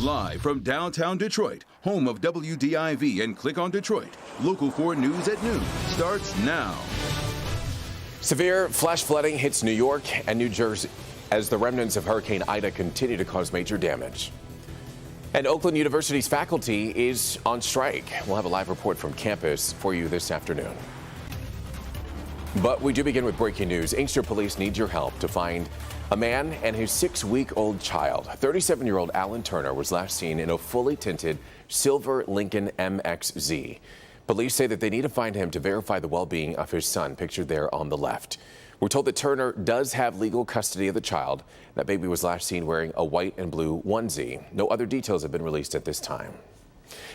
Live from downtown Detroit, home of WDIV and Click on Detroit, Local 4 News at noon starts now. Severe flash flooding hits New York and New Jersey as the remnants of Hurricane Ida continue to cause major damage. And Oakland University's faculty is on strike. We'll have a live report from campus for you this afternoon. But we do begin with breaking news. Inkster police need your help to find a man and his 6-week-old child. 37-year-old Alan Turner was last seen in a fully tinted silver Lincoln MXZ. Police say that they need to find him to verify the well-being of his son, pictured there on the left. We're told that Turner does have legal custody of the child. That baby was last seen wearing a white and blue onesie. No other details have been released at this time.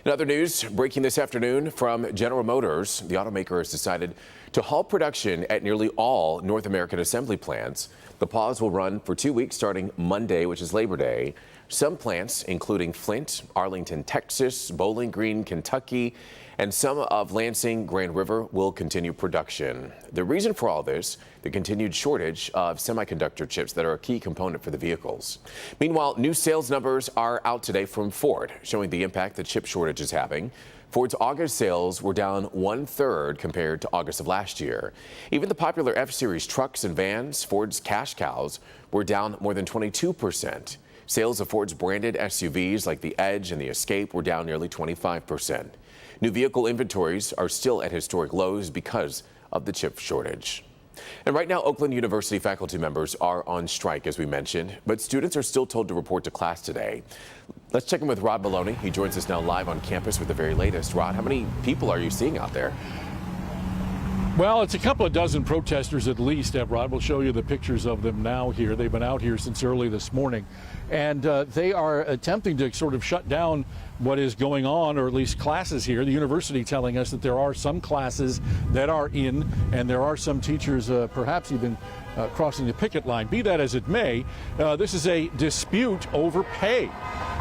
In other news, breaking this afternoon from General Motors, the automaker has decided to halt production at nearly all North American assembly plants. The pause will run for 2 weeks starting Monday, which is Labor Day. Some plants, including Flint, Arlington, Texas, Bowling Green, Kentucky, and some of Lansing, Grand River, will continue production. The reason for all this, the continued shortage of semiconductor chips that are a key component for the vehicles. Meanwhile, new sales numbers are out today from Ford, showing the impact the chip shortage is having. Ford's August sales were down 1/3 compared to August of last year. Even the popular F-Series trucks and vans, Ford's cash cows, were down more than 22%. Sales of Ford's branded SUVs like the Edge and the Escape were down nearly 25%. New vehicle inventories are still at historic lows because of the chip shortage. And right now, Oakland University faculty members are on strike, as we mentioned, but students are still told to report to class today. Let's check in with Rod Maloney. He joins us now live on campus with the very latest. Rod, how many people are you seeing out there? Well, it's a couple of dozen protesters at least, Rod. We'll show you the pictures of them now here. They've been out here since early this morning, and they are attempting to sort of shut down what is going on, or at least classes here. The university telling us that there are some classes that are in, and there are some teachers perhaps even crossing the picket line. Be that as it may, this is a dispute over pay.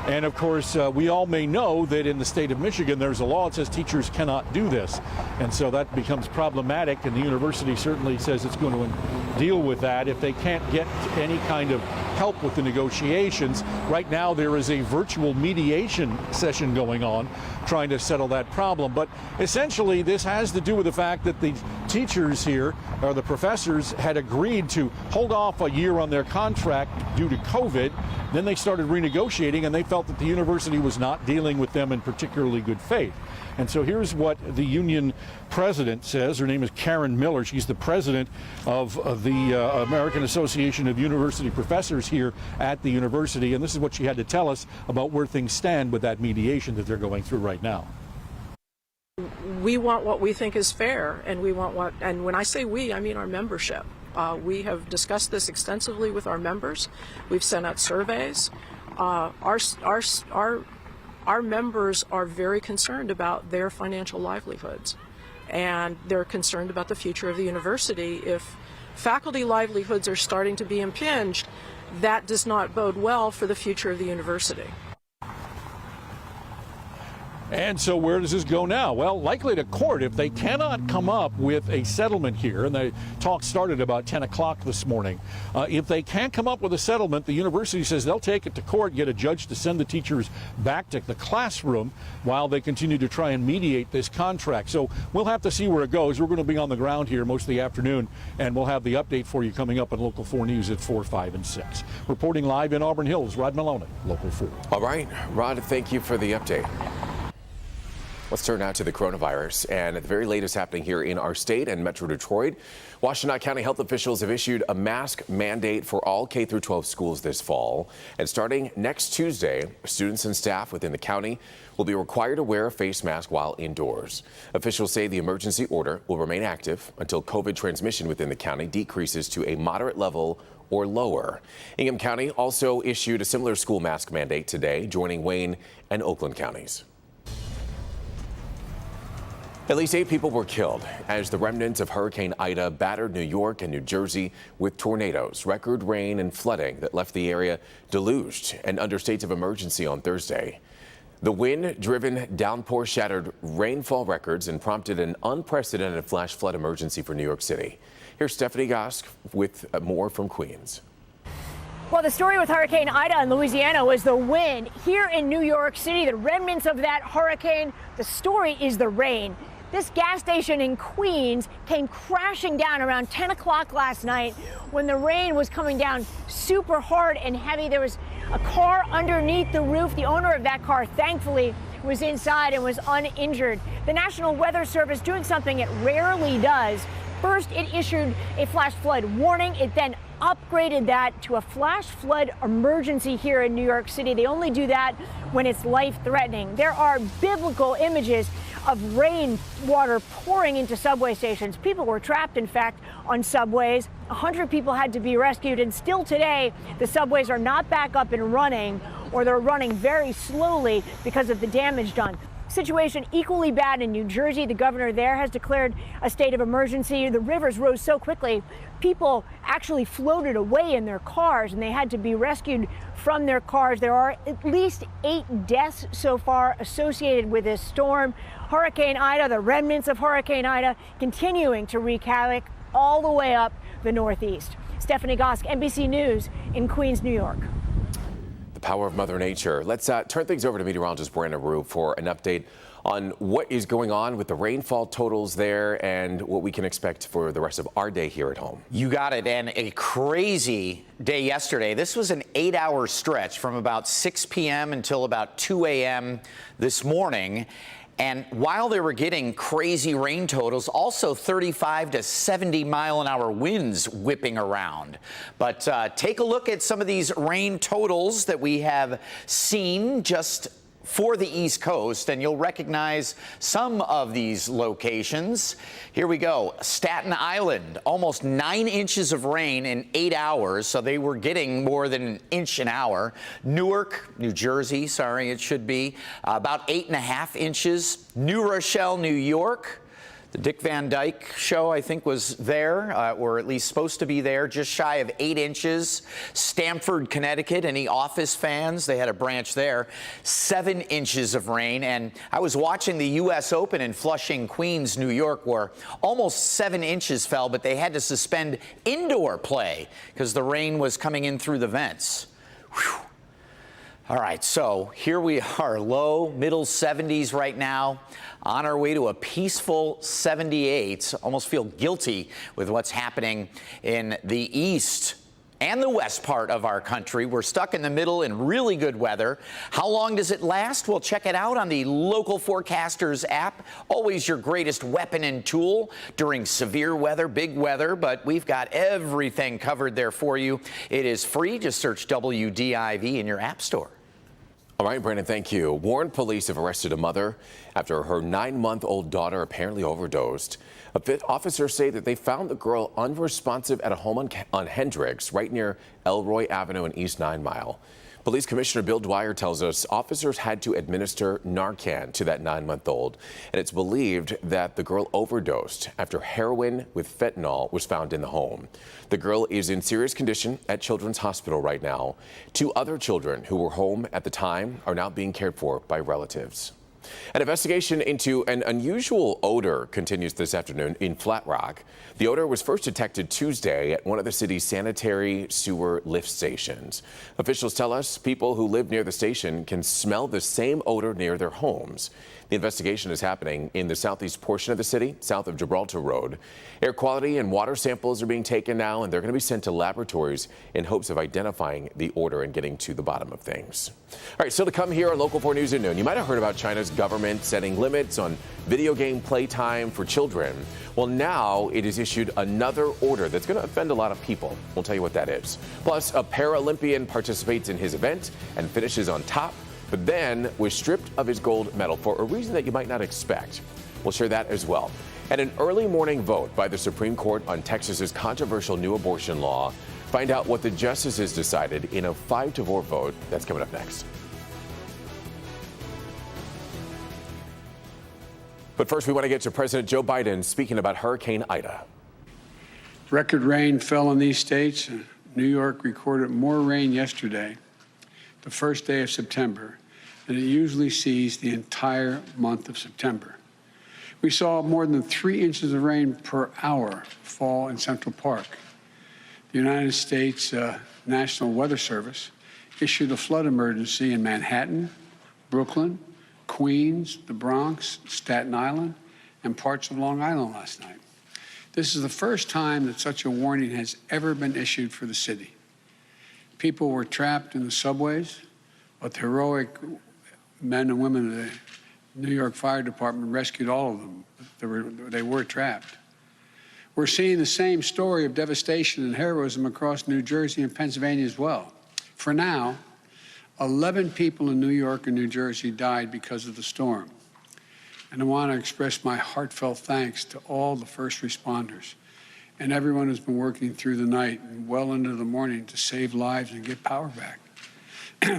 And of course, we all may know that in the state of Michigan, there's a law that says teachers cannot do this. And so that becomes problematic, and the university certainly says it's going to deal with that if they can't get any kind of help with the negotiations. Right now, there is a virtual mediation session going on trying to settle that problem. But essentially, this has to do with the fact that the teachers here, or the professors, had agreed to hold off a year on their contract due to COVID. Then they started renegotiating, and they felt that the university was not dealing with them in particularly good faith. And so here's what the union president says. Her name is Karen Miller. She's the president of the American Association of University Professors here at the university. And this is what she had to tell us about where things stand with that mediation that they're going through right now. We want what we think is fair, and we want what, and when I say we, I mean our membership. We have discussed this extensively with our members. We've sent out surveys. Our members are very concerned about their financial livelihoods, and they're concerned about the future of the university. If faculty livelihoods are starting to be impinged, that does not bode well for the future of the university. And so where does this go now? Well, likely to court if they cannot come up with a settlement here. And the talk started about 10 o'clock this morning. If they can't come up with a settlement, the university says they'll take it to court, get a judge to send the teachers back to the classroom while they continue to try and mediate this contract. So we'll have to see where it goes. We're going to be on the ground here most of the afternoon, and we'll have the update for you coming up on Local 4 News at 4, 5, and 6. Reporting live in Auburn Hills, Rod Maloney, Local 4. All right, Rod, thank you for the update. Let's turn now to the coronavirus, and the very latest happening here in our state and Metro Detroit. Washtenaw County health officials have issued a mask mandate for all K-12 schools this fall. And starting next Tuesday, students and staff within the county will be required to wear a face mask while indoors. Officials say the emergency order will remain active until COVID transmission within the county decreases to a moderate level or lower. Ingham County also issued a similar school mask mandate today, joining Wayne and Oakland counties. At least 8 people were killed as the remnants of Hurricane Ida battered New York and New Jersey with tornadoes, record rain and flooding that left the area deluged and under states of emergency on Thursday. The wind-driven downpour shattered rainfall records and prompted an unprecedented flash flood emergency for New York City. Here's Stephanie Gosk with more from Queens. Well, the story with Hurricane Ida in Louisiana was the wind. Here in New York City, the remnants of that hurricane, the story is the rain. This gas station in Queens came crashing down around 10 o'clock last night when the rain was coming down super hard and heavy. There was a car underneath the roof. The owner of that car, thankfully, was inside and was uninjured. The National Weather Service doing something it rarely does. First, it issued a flash flood warning. It then upgraded that to a flash flood emergency here in New York City. They only do that when it's life-threatening. There are biblical images of rain water pouring into subway stations. People were trapped, in fact, on subways. 100 people had to be rescued, and still today, the subways are not back up and running, or they're running very slowly because of the damage done. Situation equally bad in New Jersey. The governor there has declared a state of emergency. The rivers rose so quickly, people actually floated away in their cars and they had to be rescued from their cars. There are at least 8 deaths so far associated with this storm. Hurricane Ida, the remnants of Hurricane Ida, continuing to wreak havoc all the way up the Northeast. Stephanie Gosk, NBC News in Queens, New York. The power of Mother Nature. Let's turn things over to meteorologist Brandon Rue for an update on what is going on with the rainfall totals there and what we can expect for the rest of our day here at home. You got it. And a crazy day yesterday. This was an 8-hour stretch from about 6 p.m. until about 2 a.m. this morning. And while they were getting crazy rain totals, also 35 to 70 mile an hour winds whipping around. But take a look at some of these rain totals that we have seen just for the East Coast, and you'll recognize some of these locations. Here we go. Staten Island, almost 9 inches of rain in 8 hours, so they were getting more than an inch an hour. Newark, New Jersey, sorry, it should be, about 8.5 inches. New Rochelle, New York. The Dick Van Dyke Show, I think, was there, or at least supposed to be there, just shy of 8 inches. Stamford, Connecticut, any Office fans? They had a branch there. 7 inches of rain. And I was watching the U.S. Open in Flushing, Queens, New York, where almost 7 inches fell, but they had to suspend indoor play because the rain was coming in through the vents. Whew. All right, so here we are, low, middle 70s right now, on our way to a peaceful 78. Almost feel guilty with what's happening in the east and the west part of our country. We're stuck in the middle in really good weather. How long does it last? Well, check it out on the Local Forecasters app. Always your greatest weapon and tool during severe weather, big weather, but we've got everything covered there for you. It is free. Just search WDIV in your app store. All right, Brandon, thank you. Warren police have arrested a mother after her 9-month-old daughter apparently overdosed. Officers say that they found the girl unresponsive at a home on Hendricks, right near Elroy Avenue and East 9 Mile. Police Commissioner Bill Dwyer tells us officers had to administer Narcan to that 9-month-old, and it's believed that the girl overdosed after heroin with fentanyl was found in the home. The girl is in serious condition at Children's Hospital right now. 2 other children who were home at the time are now being cared for by relatives. An investigation into an unusual odor continues this afternoon in Flat Rock. The odor was first detected Tuesday at one of the city's sanitary sewer lift stations. Officials tell us people who live near the station can smell the same odor near their homes. The investigation is happening in the southeast portion of the city, south of Gibraltar Road. Air quality and water samples are being taken now, and they're going to be sent to laboratories in hopes of identifying the odor and getting to the bottom of things. All right, still to come here on Local 4 News at noon. You might have heard about China's government setting limits on video game playtime for children. Well, now it has issued another order that's going to offend a lot of people. We'll tell you what that is. Plus, a Paralympian participates in his event and finishes on top, but then was stripped of his gold medal for a reason that you might not expect. We'll share that as well. And an early morning vote by the Supreme Court on Texas's controversial new abortion law. Find out what the justices decided in a 5-4 vote. That's coming up next. But first, we want to get to President Joe Biden speaking about Hurricane Ida. Record rain fell in these states. New York recorded more rain yesterday, the first day of September, than it usually sees the entire month of September. We saw more than 3 inches of rain per hour fall in Central Park. The United States National Weather Service issued a flood emergency in Manhattan, Brooklyn, Queens, the Bronx, Staten Island, and parts of Long Island last night. This is the first time that such a warning has ever been issued for the city. People were trapped in the subways, but the heroic men and women of the New York Fire Department rescued all of them. They were trapped. We're seeing the same story of devastation and heroism across New Jersey and Pennsylvania as well. For now, 11 people in New York and New Jersey died because of the storm. And I want to express my heartfelt thanks to all the first responders and everyone who's been working through the night and well into the morning to save lives and get power back.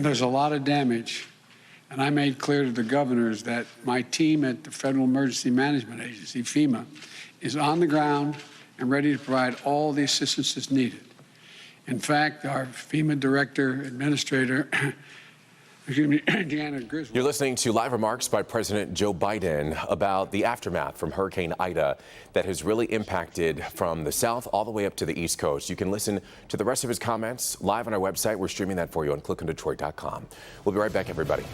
There's a lot of damage, and I made clear to the governors that my team at the Federal Emergency Management Agency, FEMA, is on the ground and ready to provide all the assistance that's needed. In fact, our FEMA Director Administrator, Deanna Griswold. You're listening to live remarks by President Joe Biden about the aftermath from Hurricane Ida that has really impacted from the south all the way up to the East Coast. You can listen to the rest of his comments live on our website. We're streaming that for you on clickondetroit.com. We'll be right back, everybody.